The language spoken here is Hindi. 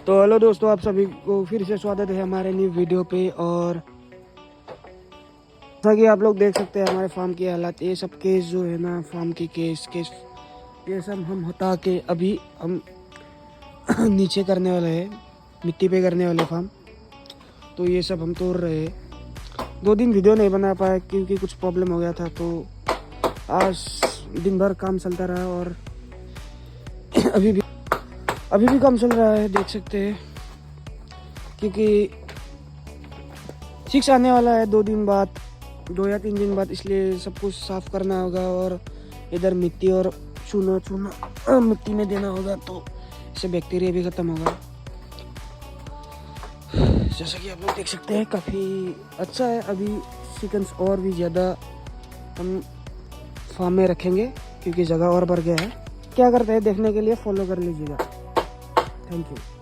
तो हेलो दोस्तों, आप सभी को फिर से स्वागत है हमारे न्यू वीडियो पे। और जैसा कि आप लोग देख सकते हैं हमारे फार्म की हालत, ये सब केस जो है ना, फार्म की केस ये सब हम हटा के अभी हम नीचे करने वाले हैं, मिट्टी पे करने वाले फार्म। तो ये सब हम तोड़ रहे हैं। 2 दिन वीडियो नहीं बना पाया क्योंकि कुछ प्रॉब्लम हो गया था। तो आज दिन भर काम चलता रहा और अभी भी काम चल रहा है, देख सकते हैं। क्योंकि 6 आने वाला है 2 दिन बाद, 2 या 3 दिन बाद, इसलिए सब कुछ साफ करना होगा और इधर मिट्टी और चूना मिट्टी में देना होगा, तो इससे बैक्टीरिया भी ख़त्म होगा। जैसा कि आप लोग देख सकते हैं काफ़ी अच्छा है। अभी चिकन्स और भी ज़्यादा हम फार्म में रखेंगे क्योंकि जगह और बढ़ गया है। क्या करते हैं देखने के लिए फॉलो कर लीजिएगा। Thank you.